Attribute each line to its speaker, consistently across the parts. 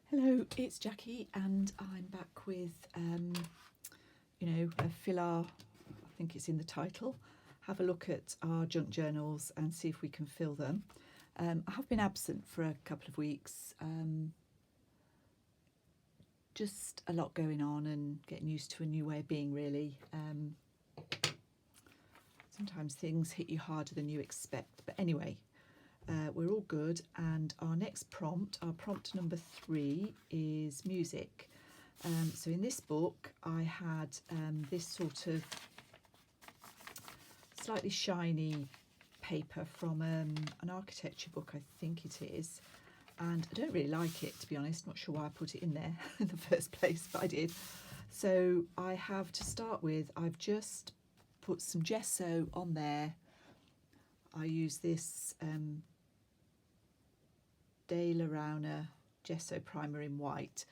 Speaker 1: Hello, it's Jackie, and I'm back with, a fill-our, I think it's in the title, have a look at our junk journals and see if we can fill them. I have been absent for a couple of weeks, just a lot going on and getting used to a new way of being, really. Sometimes things hit you harder than you expect, but anyway, we're all good, and our next prompt, our prompt number 3, is music. So in this book I had this sort of slightly shiny paper from an architecture book, I think it is, and I don't really like it, to be honest. Not sure why I put it in there in the first place, but I did. So I have, to start with, I've just put some gesso on there. I use this Daler-Rowney gesso primer in white.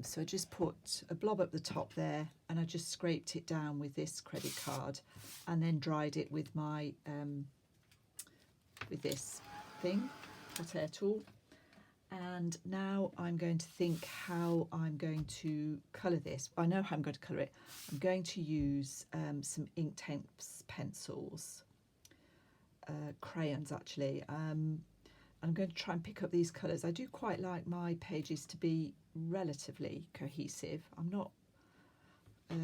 Speaker 1: So I just put a blob up the top there, and I just scraped it down with this credit card, and then dried it with my with this thing, hot air tool. And now I'm going to think how I'm going to colour this. I know how I'm going to colour it. I'm going to use some Inktense pencils, crayons actually. I'm going to try and pick up these colours. I do quite like my pages to be relatively cohesive. I'm not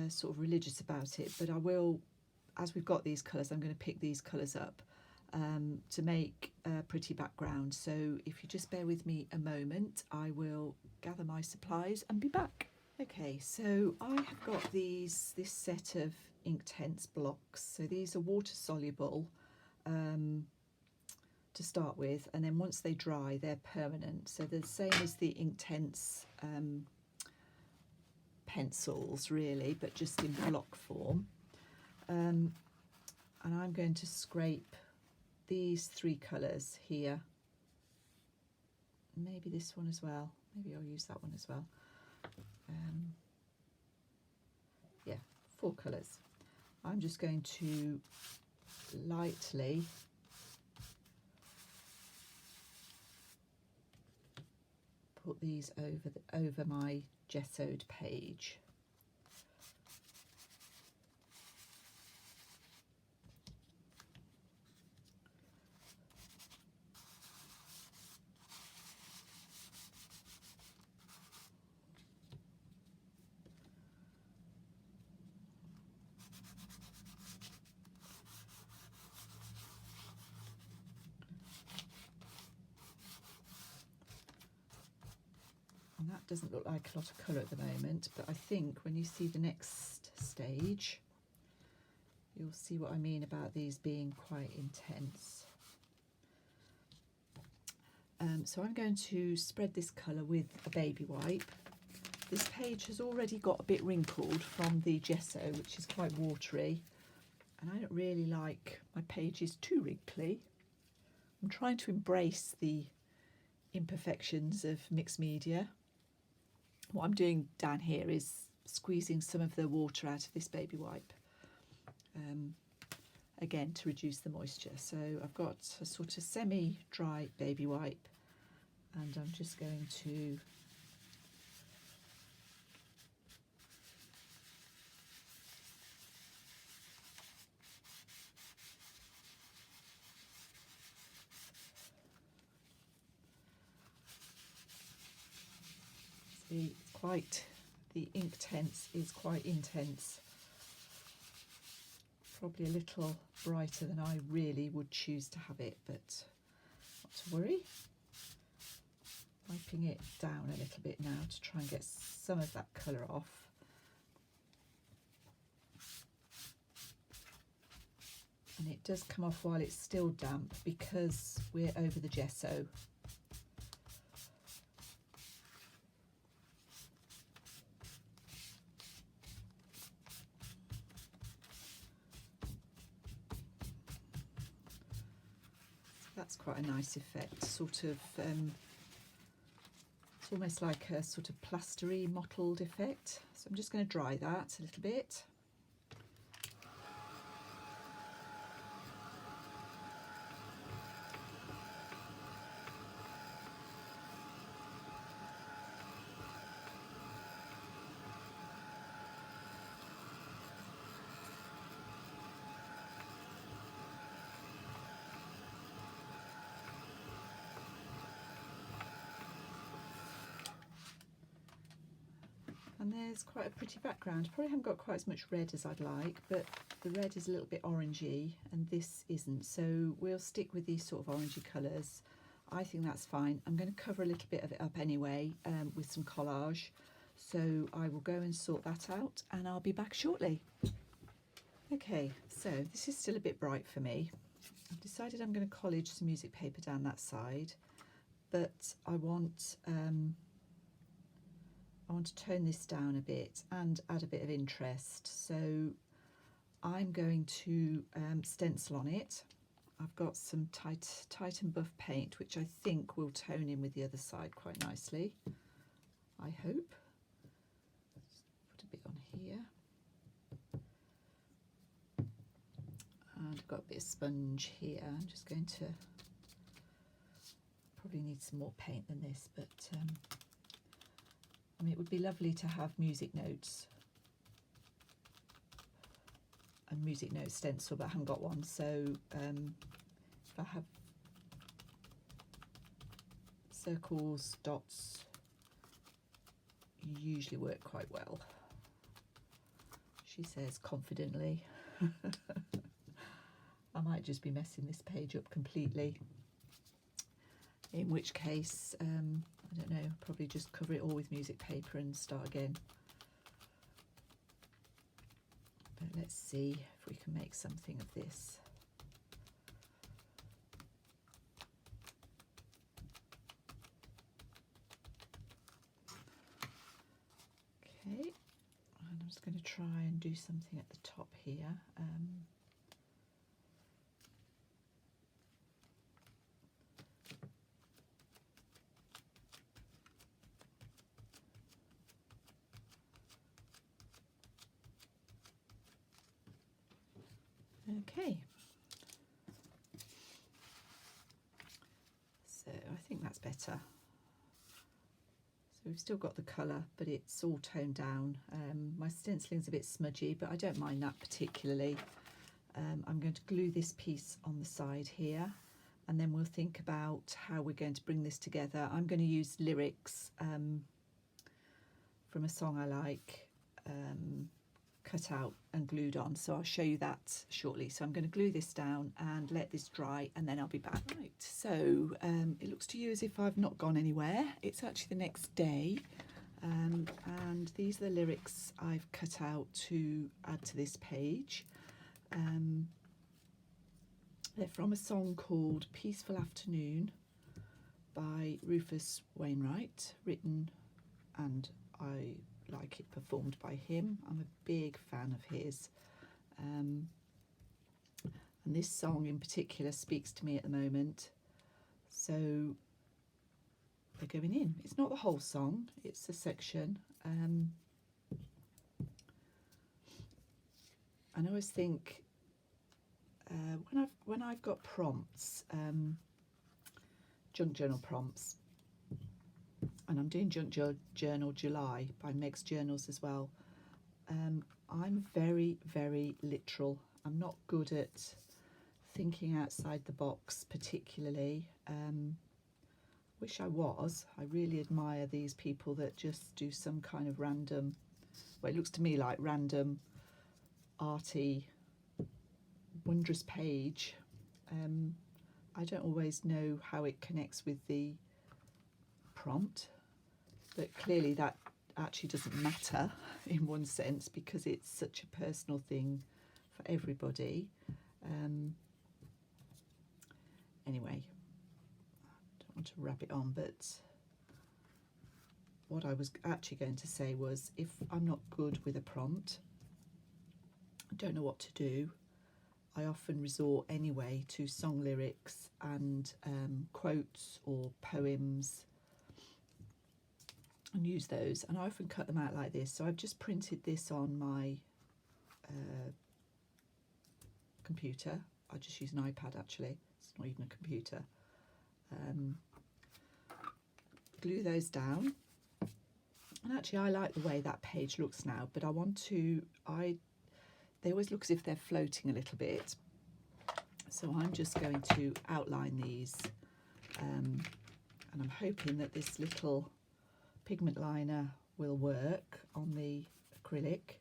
Speaker 1: sort of religious about it, but I will, as we've got these colours, I'm going to pick these colours up to make a pretty background. So if you just bear with me a moment, I will gather my supplies and be back. Okay, so I have got this set of Inktense blocks. So these are water soluble to start with, and then once they dry, they're permanent. So they're the same as the Inktense pencils, really, but just in block form. And I'm going to scrape these 3 colours here. Maybe this one as well. Maybe I'll use that one as well. Yeah, 4 colours. I'm just going to lightly put these over my gessoed page. And that doesn't look like a lot of colour at the moment, but I think when you see the next stage, you'll see what I mean about these being quite intense. So I'm going to spread this colour with a baby wipe. This page has already got a bit wrinkled from the gesso, which is quite watery, and I don't really like my pages too wrinkly. I'm trying to embrace the imperfections of mixed media. What I'm doing down here is squeezing some of the water out of this baby wipe, again to reduce the moisture. So I've got a sort of semi-dry baby wipe, and I'm just going to see, the Inktense is quite intense, probably a little brighter than I really would choose to have it, but not to worry. Wiping it down a little bit now to try and get some of that colour off. And it does come off while it's still damp because we're over the gesso. That's quite a nice effect, sort of, it's almost like a sort of plastery mottled effect. So I'm just going to dry that a little bit. and there's quite a pretty background. Probably haven't got quite as much red as I'd like, but the red is a little bit orangey and this isn't, so we'll stick with these sort of orangey colours. I think that's fine. I'm going to cover a little bit of it up anyway with some collage, so I will go and sort that out and I'll be back shortly. Okay, so this is still a bit bright for me. I've decided I'm going to collage some music paper down that side, but I want to tone this down a bit and add a bit of interest, so I'm going to stencil on it. I've got some Titan Buff paint, which I think will tone in with the other side quite nicely, I hope. Let's put a bit on here. And I've got a bit of sponge here. I'm just going to probably need some more paint than this, but I mean, it would be lovely to have music notes and music note stencil, but I haven't got one, so if I have circles, dots usually work quite well, she says confidently. I might just be messing this page up completely, in which case I don't know, probably just cover it all with music paper and start again. But let's see if we can make something of this. Okay, and I'm just going to try and do something at the top here. Okay, so I think that's better. So we've still got the colour, but it's all toned down. My stenciling's a bit smudgy, but I don't mind that particularly. I'm going to glue this piece on the side here, and then we'll think about how we're going to bring this together. I'm going to use lyrics from a song I like, cut out and glued on, so I'll show you that shortly. So I'm going to glue this down and let this dry, and then I'll be back. Right, so it looks to you as if I've not gone anywhere. It's actually the next day, and these are the lyrics I've cut out to add to this page. They're from a song called Peaceful Afternoon by Rufus Wainwright, written, and I like it, performed by him. I'm a big fan of his, and this song in particular speaks to me at the moment, so they're going in. It's not the whole song, it's a section. And I always think when I've got prompts, junk journal prompts, and I'm doing Junk Journal July by Meg's Journals as well, I'm very, very literal. I'm not good at thinking outside the box particularly. Wish I was. I really admire these people that just do some kind of random, well, it looks to me like random, arty, wondrous page. I don't always know how it connects with the prompt, but clearly that actually doesn't matter in one sense, because it's such a personal thing for everybody. Anyway, I don't want to wrap it on, but what I was actually going to say was, if I'm not good with a prompt, I don't know what to do, I often resort anyway to song lyrics and quotes or poems, and use those, and I often cut them out like this. So I've just printed this on my computer. I just use an iPad actually, it's not even a computer. Glue those down, and actually I like the way that page looks now, but I want to, they always look as if they're floating a little bit, so I'm just going to outline these, and I'm hoping that this little pigment liner will work on the acrylic,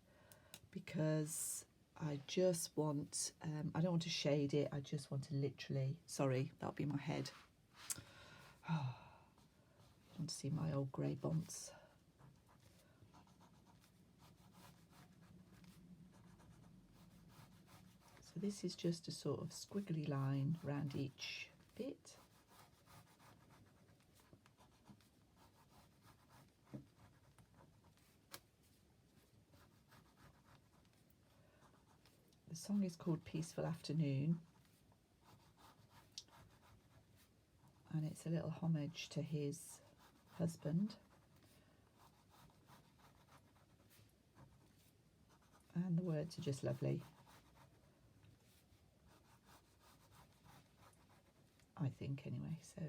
Speaker 1: because I just want, I don't want to shade it, I just want to literally, sorry, that'll be my head. I want to see my old grey bonds. So this is just a sort of squiggly line around each bit. The song is called Peaceful Afternoon, and it's a little homage to his husband. And the words are just lovely, I think, anyway. So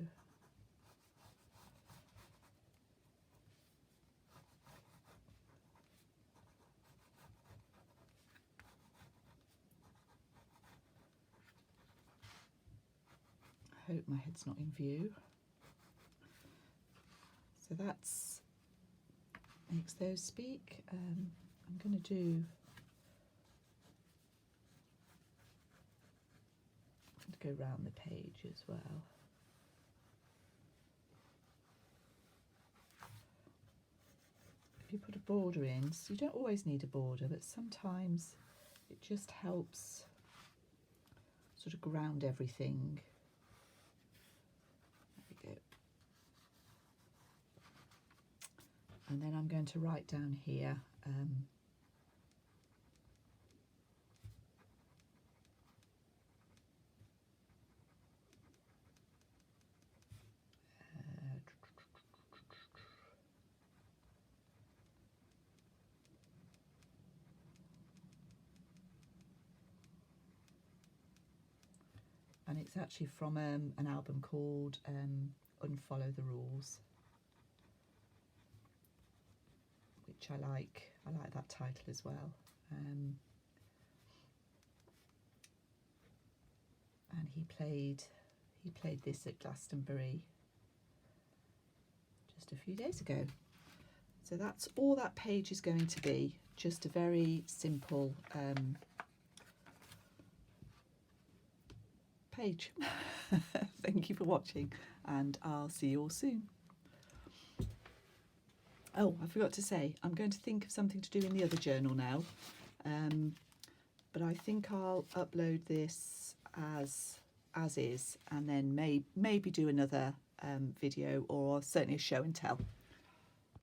Speaker 1: I hope my head's not in view. So that's makes those speak. I'm going to do, go round the page as well. If you put a border in, so you don't always need a border, but sometimes it just helps sort of ground everything. There we go. And then I'm going to write down here and it's actually from an album called Unfollow the Rules, which I like. I like that title as well. And he played this at Glastonbury just a few days ago. So that's all that page is going to be, just a very simple page. Thank you for watching, and I'll see you all soon. Oh, I forgot to say, I'm going to think of something to do in the other journal now, but I think I'll upload this as is, and then maybe do another video, or certainly a show and tell.